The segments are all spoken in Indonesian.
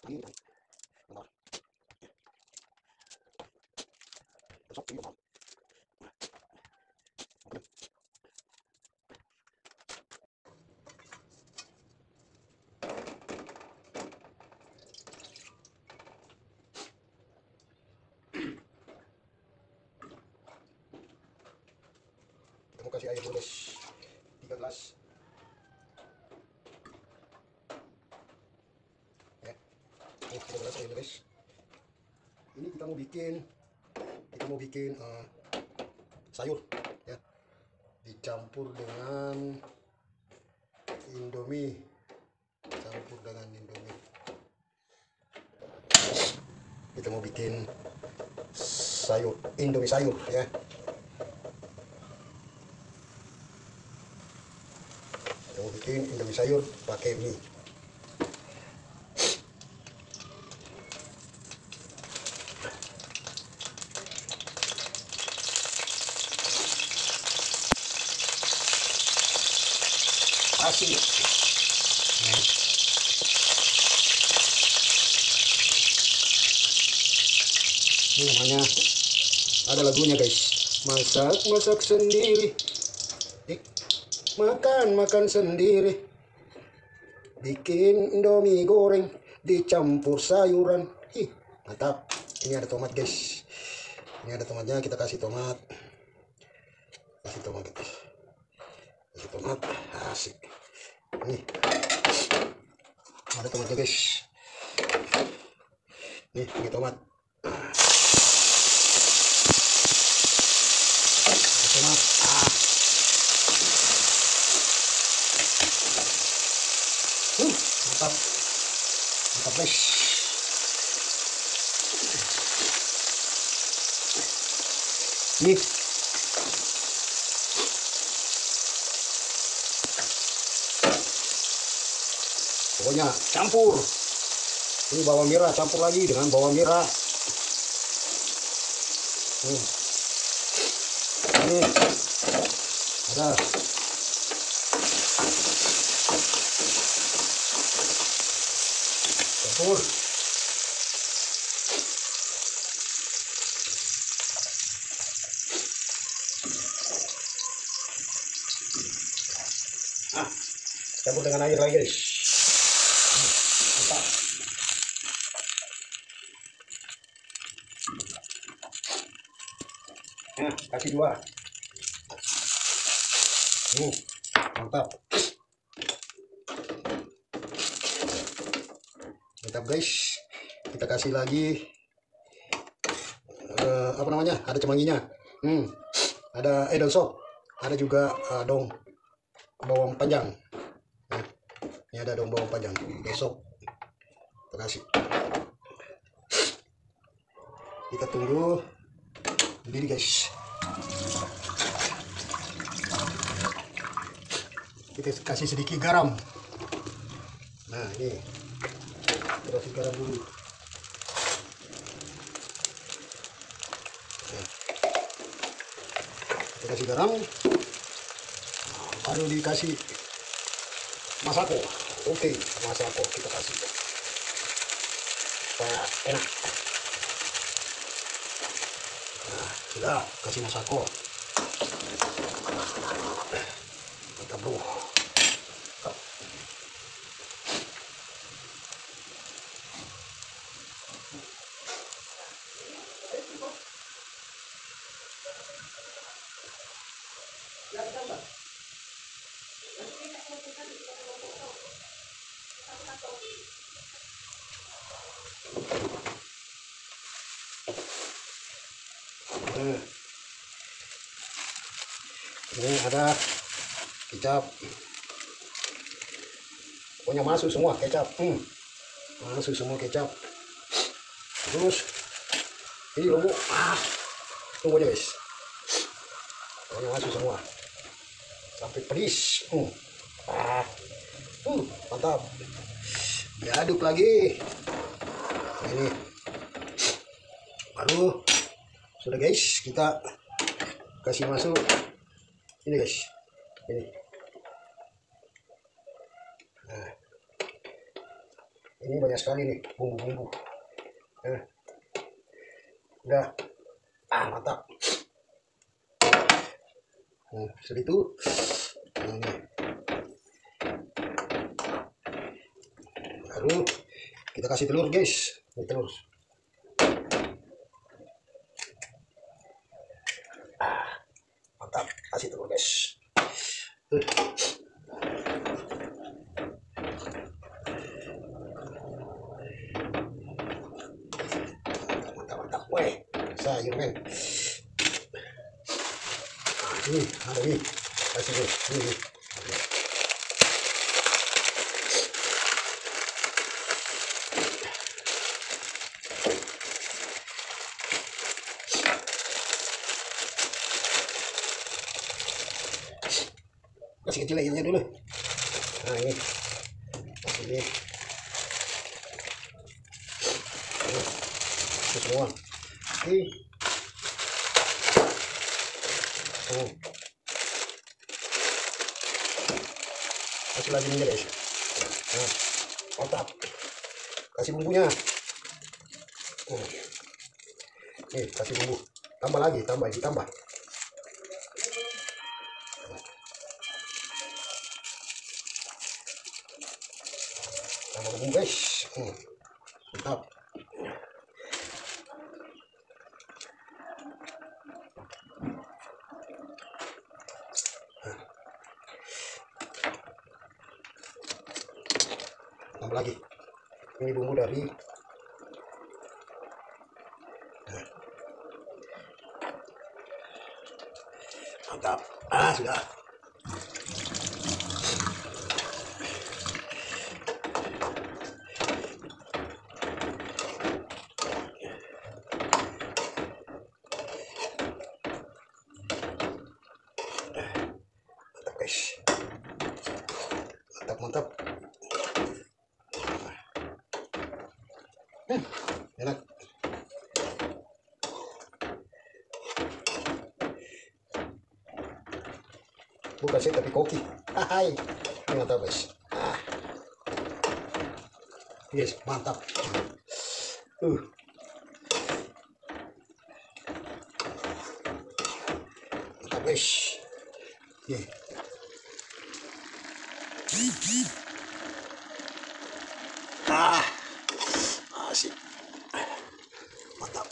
ini kan bentar besok ini bentar oke. Kita mau kasih air dulu guys, 3 gelas ya. Ini 3 gelas air guys. Ini kita mau bikin sayur ya, dicampur dengan Indomie, kita mau bikin sayur Indomie sayur ya. Kita mau bikin Indomie sayur pakai mie. Asin. Ini namanya, ada lagunya guys, masak sendiri, makan sendiri, bikin Indomie goreng dicampur sayuran. Mantap. Ini ada tomat guys, ini ada tomatnya, kita kasih tomat asik. Nih ada tomatnya guys, nih pakai tomat. Mantap guys. Nih pokoknya campur. Ini bawang merah, campur lagi dengan bawang merah. Ini ada campur. Campur dengan air lagi guys. Mantap. Nah, kasih 2. Mantap. Mantap guys. Kita kasih lagi apa namanya? Ada cemanginya. Ada daun sop. Ada juga daun bawang panjang. Ini ada daun bawang panjang. Besok kita kasih. Kita tunggu mendidih guys. Kita kasih sedikit garam. Nah ini kita kasih garam dulu. Kita kasih garam, baru dikasih masako. Oke, masako kita kasih supaya enak. Nah, sudah kasih masako. Mantap bro. Ini ada kecap, pokoknya masuk semua kecap. Masuk semua kecap. Terus ini lombok, tunggu aja guys, pokoknya masuk semua sampai pedis. Mantap. Diaduk lagi. Ini baru sudah guys, kita kasih masuk ini guys, ini. Nah, ini banyak sekali nih bumbu-bumbu. Nah, udah, mantap. Seperti itu. Ini. Lalu kita kasih telur, guys. Ini telur. Mantap, kasih telur, guys. Mantap. Weh, sayur men. Ini ada nih, kasih guys. Ini. Kasih kecil airnya dulu. Nah ini kasih ini. Itu semua. Oke. Kasih lagi minyak guys. Nah, mantap. Kasih bumbunya. Nih kasih bumbu. Tambah lagi, ditambah. Tambah bumbu guys. Mantap. Tambah lagi. Ini bumbu dari mantap. Sudah. Mantap guys. Mantap. Enak. Bukan sih tapi koki. Hai. Mantap guys. Yes, mantap. Mantap guys. Yeah. Asik. Mantap.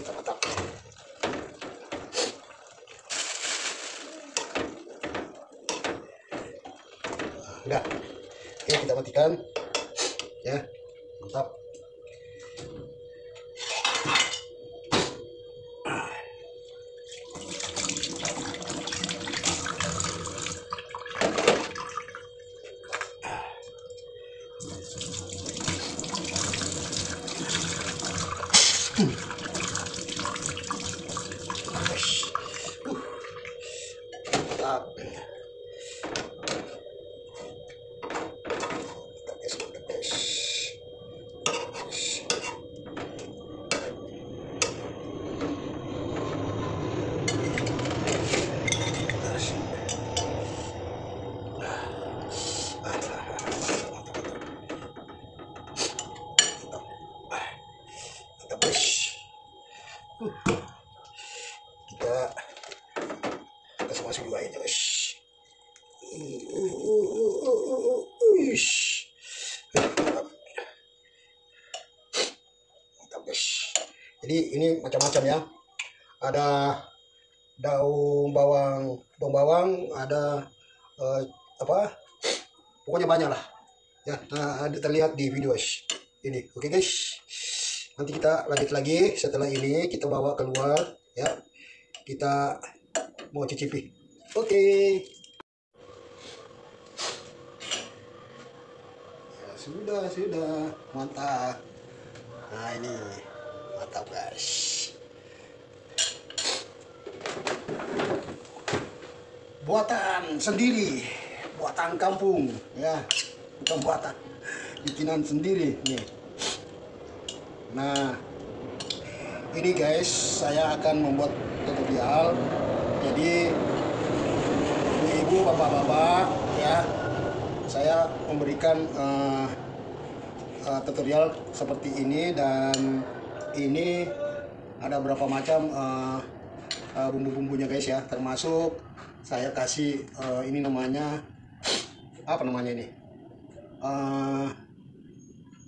Mantap. Udah. Oke, kita matikan. Ya. Mantap. Mantap. Kita kasih masuk juga aja guys. Mantap guys. Jadi ini macam-macam ya. Ada daun bawang, ada apa? Pokoknya banyak lah. Ya, ada terlihat di video guys. Ini, oke guys. Nanti kita lanjut lagi setelah ini, kita bawa keluar ya. Kita mau cicipi. Oke. Ya, sudah. Mantap. Nah, ini mantap guys. Buatan sendiri, buatan kampung ya. Bukan buatan, bikinan sendiri nih. Nah, ini guys, saya akan membuat tutorial. Jadi ibu-ibu, bapak-bapak, ya, saya memberikan tutorial seperti ini, dan ini ada berapa macam bumbu-bumbunya guys ya, termasuk saya kasih ini namanya apa namanya ini,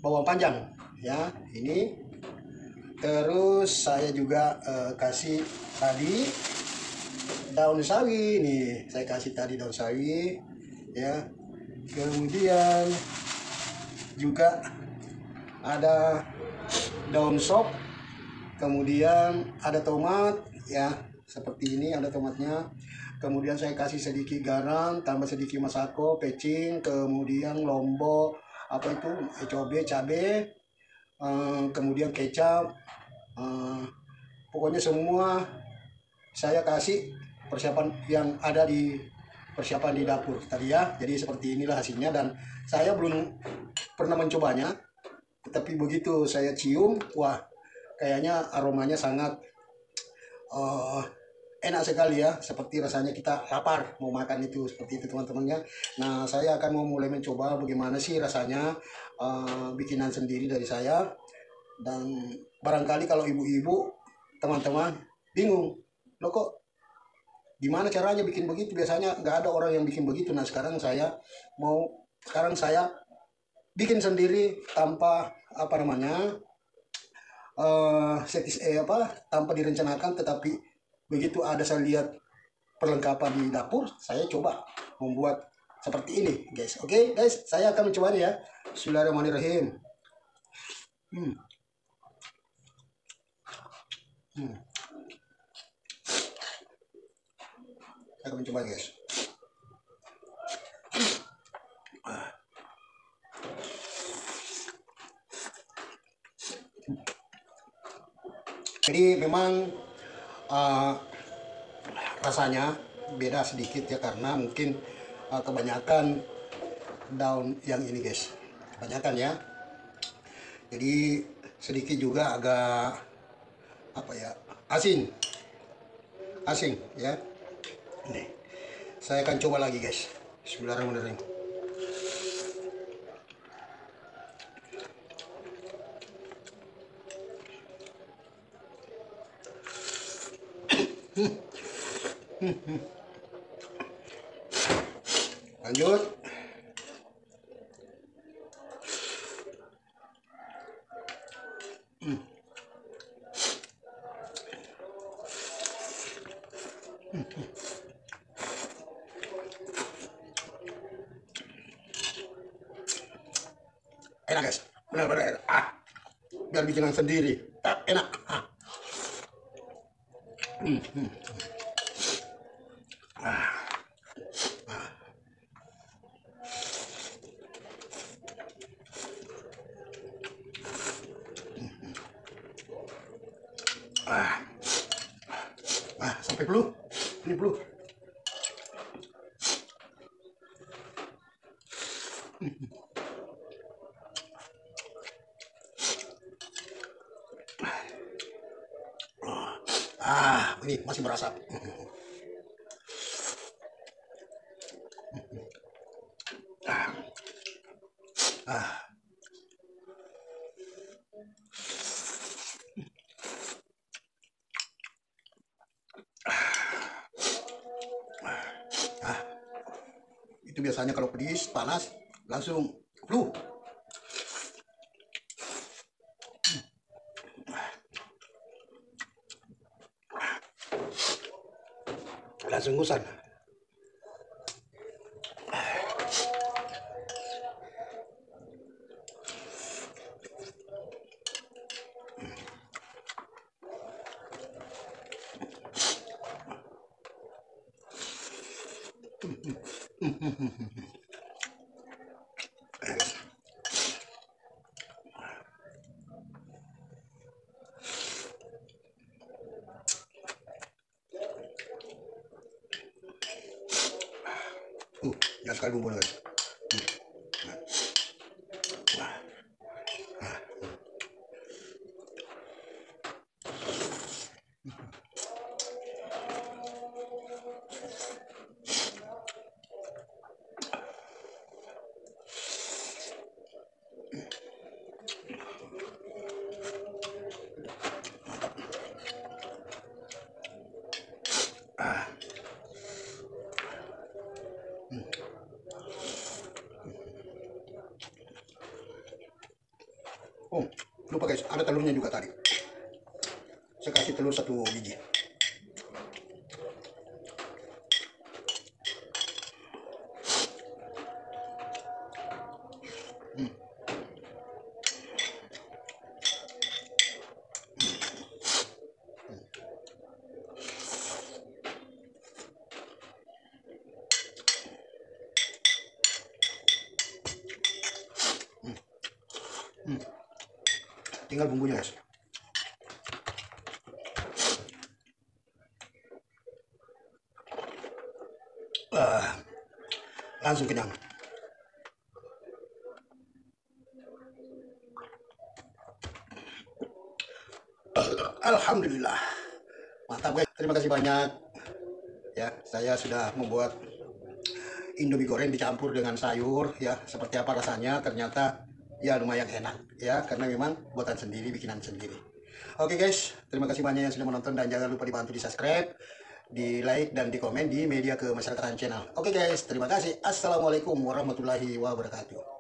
bawang panjang ya ini. Terus saya juga kasih tadi daun sawi nih, saya kasih tadi daun sawi ya. Kemudian juga ada daun sop, kemudian ada tomat ya, seperti ini ada tomatnya. Kemudian saya kasih sedikit garam, tambah sedikit masako, pecing, kemudian lombok, apa itu, cabai, kemudian kecap, pokoknya semua saya kasih persiapan yang ada di persiapan di dapur tadi ya. Jadi seperti inilah hasilnya, dan saya belum pernah mencobanya, tetapi begitu saya cium, wah kayaknya aromanya sangat enak sekali ya, seperti rasanya kita lapar mau makan itu, seperti itu teman-temannya. Nah, saya akan mau mulai mencoba bagaimana sih rasanya bikinan sendiri dari saya. Dan barangkali kalau ibu-ibu teman-teman bingung, lo kok gimana caranya bikin begitu, biasanya nggak ada orang yang bikin begitu. Nah, sekarang saya bikin sendiri tanpa apa namanya tanpa direncanakan, tetapi begitu ada saya lihat perlengkapan di dapur, saya coba membuat seperti ini guys. Oke guys, saya akan mencobanya ya. Bismillahirrahmanirrahim. Saya akan mencoba guys. Jadi memang rasanya beda sedikit ya, karena mungkin kebanyakan daun yang ini guys, kebanyakan ya. Jadi sedikit juga agak apa ya, asin ya. Nih, saya akan coba lagi guys. Bismillahirrahmanirrahim. Lanjut. Enak guys, benar-benar biar bikinan sendiri, enak. Sampai peluh, ini peluh. Ini masih berasap. Itu biasanya kalau pedis, panas, langsung flu. Langsung ngusan. Jangan sekali bumbu guys. Oh, lupa guys, ada telurnya juga tadi. Saya kasih telur 1 biji. Tinggal bumbunya guys. Langsung kenyang. Alhamdulillah, mantap guys. Terima kasih banyak ya. Saya sudah membuat Indomie goreng dicampur dengan sayur ya. Seperti apa rasanya? Ternyata ya lumayan enak ya, karena memang buatan sendiri, bikinan sendiri. Oke guys, terima kasih banyak yang sudah menonton, dan jangan lupa dibantu di subscribe, di like, dan di komen di media kemasyarakatan channel. Oke guys, terima kasih. Assalamualaikum warahmatullahi wabarakatuh.